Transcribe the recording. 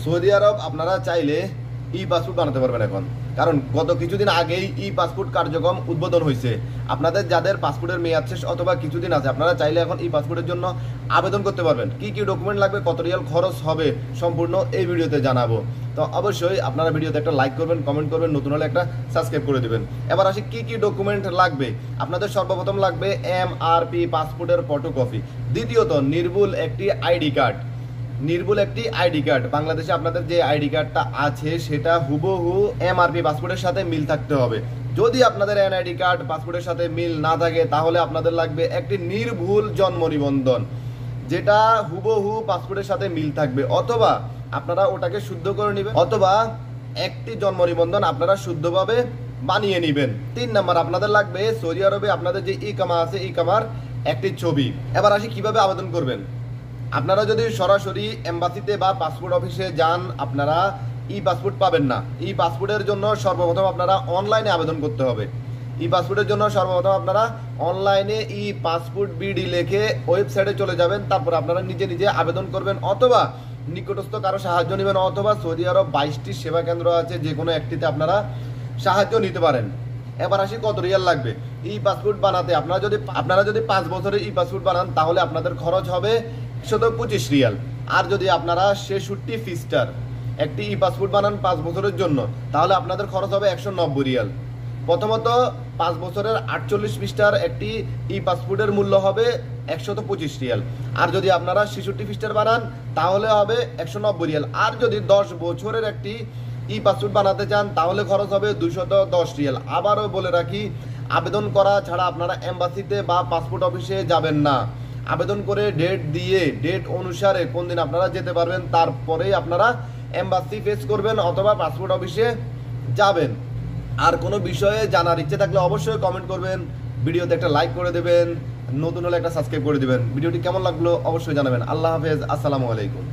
Saudi আরব আপনারা চাইলে ই passport বানাতে পারবেন এখন, কারণ গত কিছুদিন আগেই ই পাসপোর্ট কার্যক্রম উদ্বোধন হয়েছে। আপনাদের যাদের পাসপোর্টের মেয়াদ শেষ অথবা কিছুদিন আছে, আপনারা চাইলে এখন ই পাসপোর্টের জন্য আবেদন করতে পারবেন। কি কি ডকুমেন্ট লাগবে, কত রিয়াল খরচ হবে, সম্পূর্ণ এই ভিডিওতে জানাবো। তো অবশ্যই আপনারা ভিডিওতে একটা লাইক করবেন, কমেন্ট করবেন, নতুন হলে একটা সাবস্ক্রাইব করে দেবেন। এবার আসি কি কি ডকুমেন্ট লাগবে। আপনাদের সর্বপ্রথম লাগবে MRP পাসপোর্টের ফটোকপি। দ্বিতীয়ত নির্ভুল একটি আইডি কার্ড। নির্ভুল একটি আইডি কার্ড, বাংলাদেশে আপনাদের যে আইডি কার্ডটা আছে সেটা হুবহু MRP পাসপোর্টের সাথে মিল থাকতে হবে। যদি আপনাদের এনআইডি কার্ড পাসপোর্টের সাথে মিল না থাকে তাহলে আপনাদের লাগবে একটি নির্ভুল জন্ম নিবন্ধন, যেটা হুবহু পাসপোর্টের সাথে মিল থাকবে, অথবা আপনারা ওটাকে শুদ্ধ করে নেবেন, অথবা একটি জন্ম নিবন্ধন আপনারা শুদ্ধভাবে বানিয়ে নেবেন। 3 নাম্বার আপনাদের লাগবে সৌদি আরবে আপনাদের যে ইকামা আছে, ইকামার একটি ছবি। এবার আসি কিভাবে আবেদন করবেন। আপনারা যদি সরাসরি এম্বাসিতে বা পাসপোর্ট অফিসে যান, আপনারা ই পাসপোর্ট পাবেন না। ই পাসপোর্টের জন্য সর্বপ্রথম আপনারা অনলাইনে আবেদন করতে হবে। ই পাসপোর্টের জন্য সর্বপ্রথম আপনারা অনলাইনে ই পাসপোর্ট বিডি লিখে ওয়েবসাইটে চলে যাবেন, তারপর আপনারা নিজে নিজে আবেদন করবেন, অথবা নিকটস্থ কারো সাহায্য নেবেন, অথবা সৌদি আরব 22টি সেবা কেন্দ্র আছে, যে কোনো একটিতে আপনারা সাহায্য নিতে পারেন। এবার আসি কত রিয়াল লাগবে ই পাসপোর্ট বানাতে। আপনারা যদি 5 বছরের ই পাসপোর্ট বানান তাহলে আপনাদের খরচ হবে 125 রিয়াল। আর যদি আপনারা 66 পৃষ্ঠার একটি ই পাসপোর্ট বানান 5 বছরের জন্য তাহলে আপনাদের খরচ হবে 190 রিয়াল। প্রথমত 5 বছরের 48 পৃষ্ঠার একটি ই পাসপোর্টের মূল্য হবে 125 রিয়াল। আর যদি আপনারা 66 পৃষ্ঠার বানান তাহলে হবে 190 রিয়াল। আর যদি 10 বছরের একটি ই পাসপোর্ট বানাতে চান তাহলে খরচ হবে 210 রিয়াল। আবারও বলে রাখি, আবেদন করা ছাড়া আপনারা এম্বাসিতে বা পাসপোর্ট অফিসে যাবেন না। আবেদন করে ডেট দিয়ে ডেট অনুসারে কোন দিন আপনারা যেতে পারবেন তারপরেই আপনারা এম্বাসি ফেস করবেন অথবা পাসপোর্ট অফিসে যাবেন। আর কোনো বিষয়ে জানার ইচ্ছে থাকলে অবশ্যই কমেন্ট করবেন, ভিডিওতে একটা লাইক করে দেবেন, নতুন হলে একটা সাবস্ক্রাইব করে দেবেন। ভিডিওটি কেমন লাগলো অবশ্যই জানাবেন। আল্লাহ হাফেজ, আসসালামু আলাইকুম।